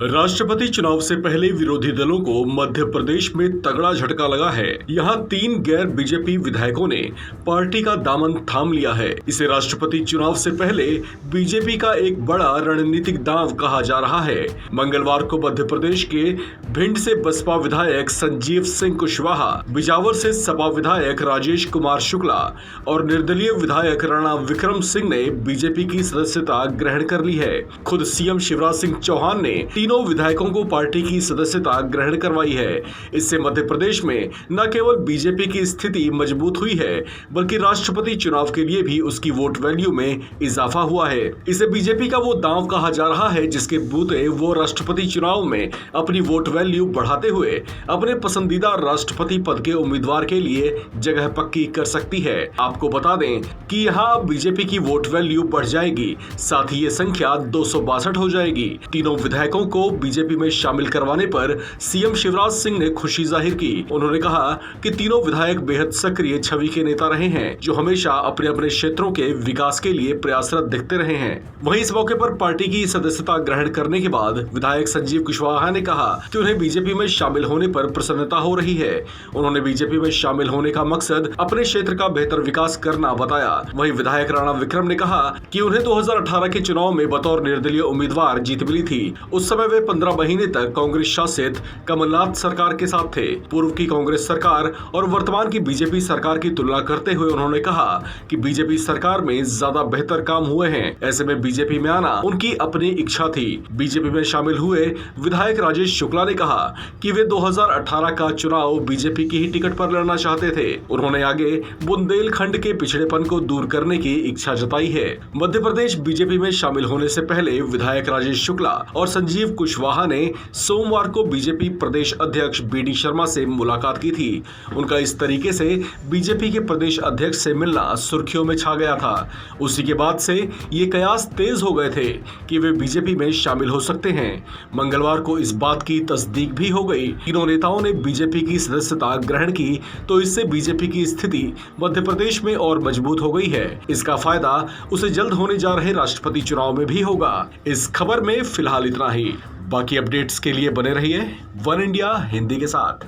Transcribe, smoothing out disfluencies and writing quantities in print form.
राष्ट्रपति चुनाव से पहले विरोधी दलों को मध्य प्रदेश में तगड़ा झटका लगा है। यहां 3 गैर बीजेपी विधायकों ने पार्टी का दामन थाम लिया है। इसे राष्ट्रपति चुनाव से पहले बीजेपी का एक बड़ा रणनीतिक दांव कहा जा रहा है। मंगलवार को मध्य प्रदेश के भिंड से बसपा विधायक संजीव सिंह कुशवाहा, बिजावर से सपा विधायक राजेश कुमार शुक्ला और निर्दलीय विधायक राणा विक्रम सिंह ने बीजेपी की सदस्यता ग्रहण कर ली है। खुद सीएम शिवराज सिंह चौहान ने तीनों विधायकों को पार्टी की सदस्यता ग्रहण करवाई है। इससे मध्य प्रदेश में न केवल बीजेपी की स्थिति मजबूत हुई है, बल्कि राष्ट्रपति चुनाव के लिए भी उसकी वोट वैल्यू में इजाफा हुआ है। इसे बीजेपी का वो दांव कहा जा रहा है जिसके बूते वो राष्ट्रपति चुनाव में अपनी वोट वैल्यू बढ़ाते हुए अपने पसंदीदा राष्ट्रपति पद के उम्मीदवार के लिए जगह पक्की कर सकती है। आपको बता दें कि यहाँ बीजेपी की वोट वैल्यू बढ़ जाएगी, साथ ही ये संख्या 262 हो जाएगी। तीनों विधायकों को बीजेपी में शामिल करवाने पर सीएम शिवराज सिंह ने खुशी जाहिर की। उन्होंने कहा कि तीनों विधायक बेहद सक्रिय छवि के नेता रहे हैं, जो हमेशा अपने अपने क्षेत्रों के विकास के लिए प्रयासरत दिखते रहे हैं। वहीं इस मौके पर पार्टी की सदस्यता ग्रहण करने के बाद विधायक संजीव कुशवाहा ने कहा कि उन्हें बीजेपी में शामिल होने पर प्रसन्नता हो रही है। उन्होंने बीजेपी में शामिल होने का मकसद अपने क्षेत्र का बेहतर विकास करना बताया। वहीं विधायक राणा विक्रम ने कहा कि उन्हें 2018 के चुनाव में बतौर निर्दलीय उम्मीदवार जीत मिली थी। उस समय वे 15 महीने तक कांग्रेस शासित कमलनाथ सरकार के साथ थे। पूर्व की कांग्रेस सरकार और वर्तमान की बीजेपी सरकार की तुलना करते हुए उन्होंने कहा कि बीजेपी सरकार में ज्यादा बेहतर काम हुए हैं। ऐसे में बीजेपी में आना उनकी अपनी इच्छा थी। बीजेपी में शामिल हुए विधायक राजेश शुक्ला ने कहा कि वे 2018 का चुनाव बीजेपी की ही टिकट पर लड़ना चाहते थे। उन्होंने आगे बुंदेलखंड के पिछड़ेपन को दूर करने की इच्छा जताई है। मध्य प्रदेश बीजेपी में शामिल होने से पहले विधायक राजेश शुक्ला और संजीव कुशवाहा ने सोमवार को बीजेपी प्रदेश अध्यक्ष बीडी शर्मा से मुलाकात की थी। उनका इस तरीके से बीजेपी के प्रदेश अध्यक्ष से मिलना सुर्खियों में छा गया था। उसी के बाद से ये कयास तेज हो गए थे कि वे बीजेपी में शामिल हो सकते हैं। मंगलवार को इस बात की तस्दीक भी हो गई। तीनों नेताओं ने बीजेपी की सदस्यता ग्रहण की, तो इससे बीजेपी की स्थिति मध्य प्रदेश में और मजबूत हो गई है। इसका फायदा उसे जल्द होने जा रहे राष्ट्रपति चुनाव में भी होगा। इस खबर में फिलहाल इतना ही। बाकी अपडेट्स के लिए बने रहिए वन इंडिया हिंदी के साथ।